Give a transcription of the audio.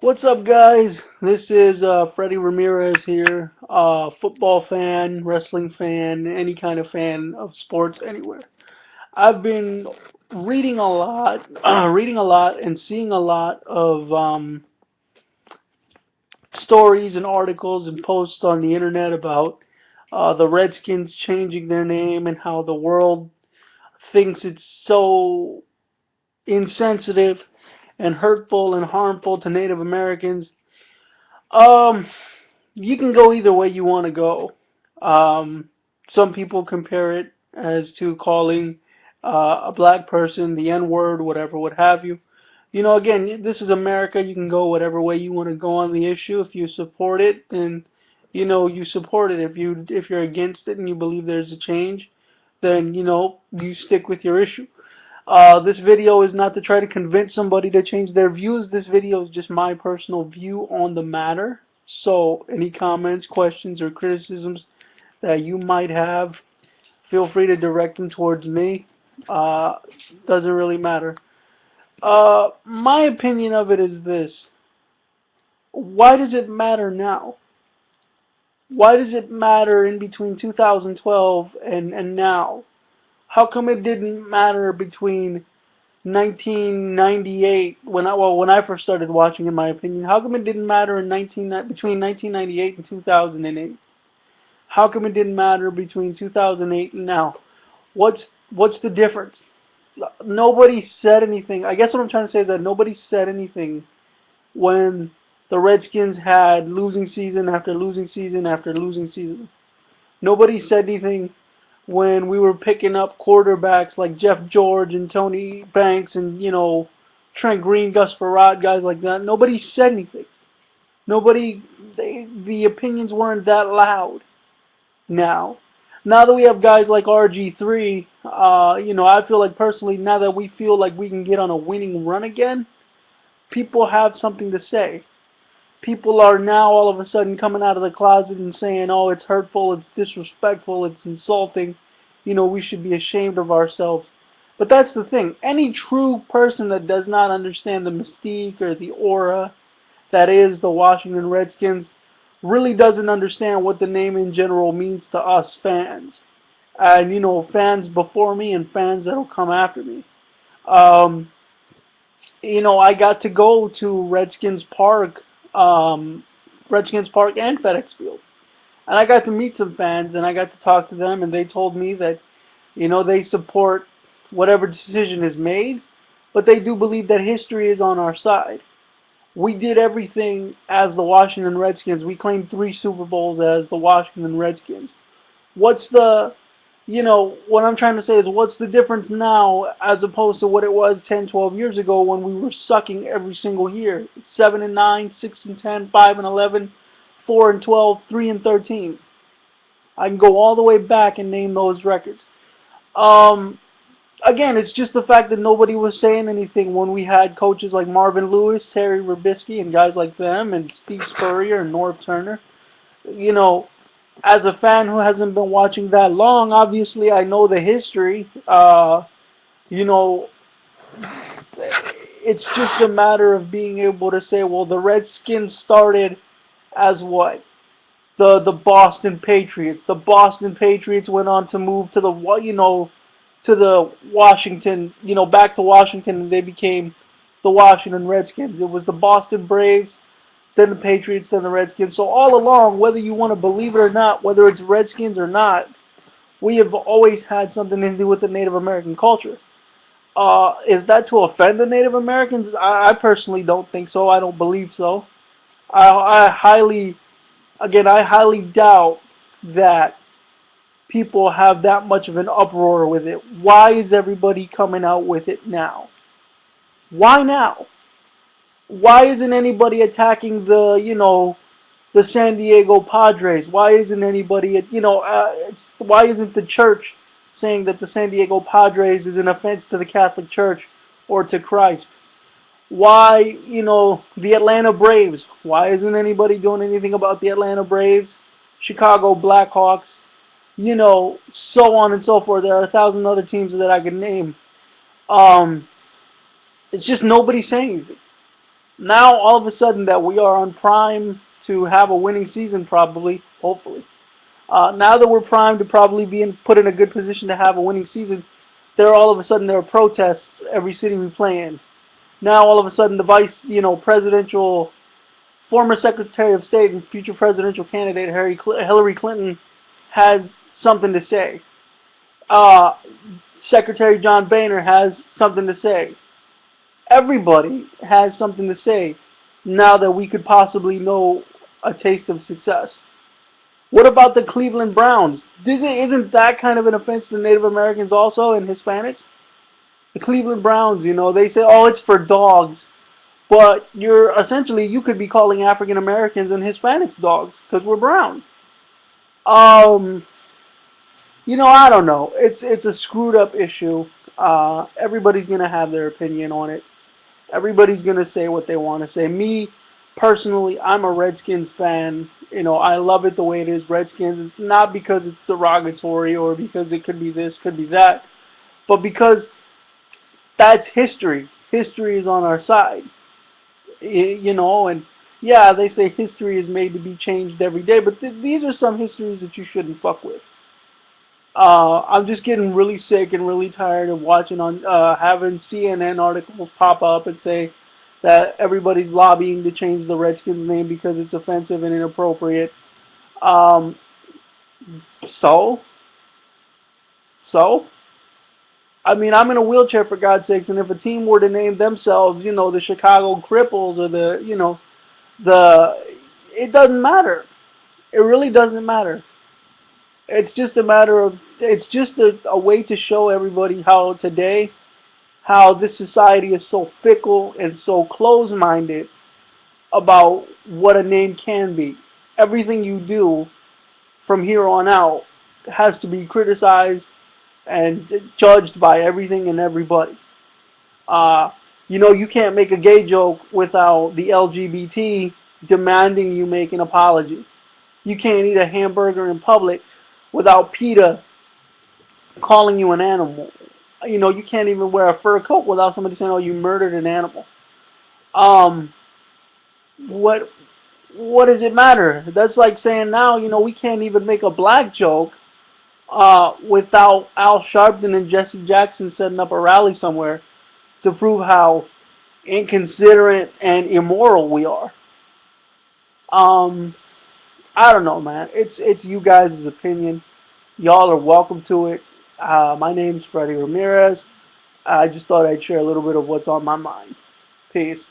What's up, guys? This is Freddie Ramirez here. Football fan, wrestling fan, any kind of fan of sports anywhere. I've been reading a lot, and seeing a lot of stories and articles and posts on the internet about the Redskins changing their name and how the world thinks it's so insensitive and hurtful and harmful to Native Americans. Um, you can go either way you want to go. Um, some people compare it as to calling a black person the N word, whatever, what have you. Again, this is America. You can go whatever way you want to go on the issue. If you support it, then you support it. If you're against it and you believe there's a change, then you stick with your issue. This video is not to try to convince somebody to change their views. This video is just my personal view on the matter. So, any comments, questions, or criticisms that you might have, feel free to direct them towards me. Uh, doesn't really matter. My opinion of it is this. Why does it matter now? Why does it matter in between 2012 and now? How come it didn't matter between 1998 when I first started watching, in my opinion? How come it didn't matter between 1998 and 2008? How come it didn't matter between 2008 and now? What's the difference? Nobody said anything. I guess what I'm trying to say is that nobody said anything when the Redskins had losing season after losing season after losing season. Nobody said anything when we were picking up quarterbacks like Jeff George and Tony Banks and, Trent Green, Gus Farad, guys like that. Nobody said anything. The opinions weren't that loud now. Now that we have guys like RG3, I feel like personally, now that we feel like we can get on a winning run again, people have something to say. People are now all of a sudden coming out of the closet and saying, oh, it's hurtful, it's disrespectful, it's insulting, we should be ashamed of ourselves. But that's the thing. Any true person that does not understand the mystique or the aura that is the Washington Redskins really doesn't understand what the name in general means to us fans. And, fans before me and fans that'll come after me. Um, I got to go to Redskins Park and FedEx Field. And I got to meet some fans and I got to talk to them, and they told me that, they support whatever decision is made, but they do believe that history is on our side. We did everything as the Washington Redskins. We claimed 3 Super Bowls as the Washington Redskins. What's the, what I'm trying to say is, what's the difference now as opposed to what it was 10, 12 years ago when we were sucking every single year? 7 and 9, 6 and 10, 5 and 11, 4 and 12, 3 and 13. I can go all the way back and name those records. Um, Again, it's just the fact that nobody was saying anything when we had coaches like Marvin Lewis, Terry Ribisky, and guys like them, and Steve Spurrier and Norv Turner. You know, as a fan who hasn't been watching that long, obviously I know the history. You know, it's just a matter of being able to say, well, the Redskins started as what? The Boston Patriots. The Boston Patriots went on to move to the Washington, back to Washington, and they became the Washington Redskins. It was the Boston Braves, then the Patriots, then the Redskins. So all along, whether you want to believe it or not, whether it's Redskins or not, we have always had something to do with the Native American culture. Is that to offend the Native Americans? I personally don't think so. I don't believe so. I highly doubt that people have that much of an uproar with it. Why is everybody coming out with it now? Why now? Why isn't anybody attacking the San Diego Padres? Why isn't anybody, why isn't the church saying that the San Diego Padres is an offense to the Catholic Church or to Christ? Why, the Atlanta Braves? Why isn't anybody doing anything about the Atlanta Braves, Chicago Blackhawks, so on and so forth? There are 1,000 other teams that I could name. It's just nobody saying anything. Now, all of a sudden, that we are on prime to have a winning season, probably, hopefully. Now that we're primed to probably put in a good position to have a winning season, all of a sudden there are protests every city we play in. Now all of a sudden the presidential, former Secretary of State and future presidential candidate Hillary Clinton has something to say. Uh, Secretary John Boehner has something to say. Everybody has something to say now that we could possibly know a taste of success. What about the Cleveland Browns? Isn't that kind of an offense to Native Americans also and Hispanics? The Cleveland Browns, they say, oh, it's for dogs. But you could be calling African Americans and Hispanics dogs because we're brown. Um, I don't know. It's a screwed up issue. Everybody's gonna have their opinion on it. Everybody's gonna say what they want to say. Me personally, I'm a Redskins fan. I love it the way it is. Redskins is not because it's derogatory or because it could be this, could be that, but because that's history. History is on our side. And yeah, they say history is made to be changed every day, but these are some histories that you shouldn't fuck with. I'm just getting really sick and really tired of having CNN articles pop up and say that everybody's lobbying to change the Redskins name because it's offensive and inappropriate. Um, so, so, I mean, I'm in a wheelchair for God's sakes, and if a team were to name themselves, the Chicago Cripples or it doesn't matter. It really doesn't matter. It's just a way to show everybody how this society is so fickle and so close-minded about what a name can be. Everything you do from here on out has to be criticized and judged by everything and everybody. Uh, you can't make a gay joke without the LGBT demanding you make an apology. You can't eat a hamburger in public without PETA calling you an animal. You can't even wear a fur coat without somebody saying, "Oh, you murdered an animal." Um, what what does it matter? That's like saying now, we can't even make a black joke without Al Sharpton and Jesse Jackson setting up a rally somewhere to prove how inconsiderate and immoral we are. Um, I don't know, man. It's you guys' opinion. Y'all are welcome to it. My name's Freddie Ramirez. I just thought I'd share a little bit of what's on my mind. Peace.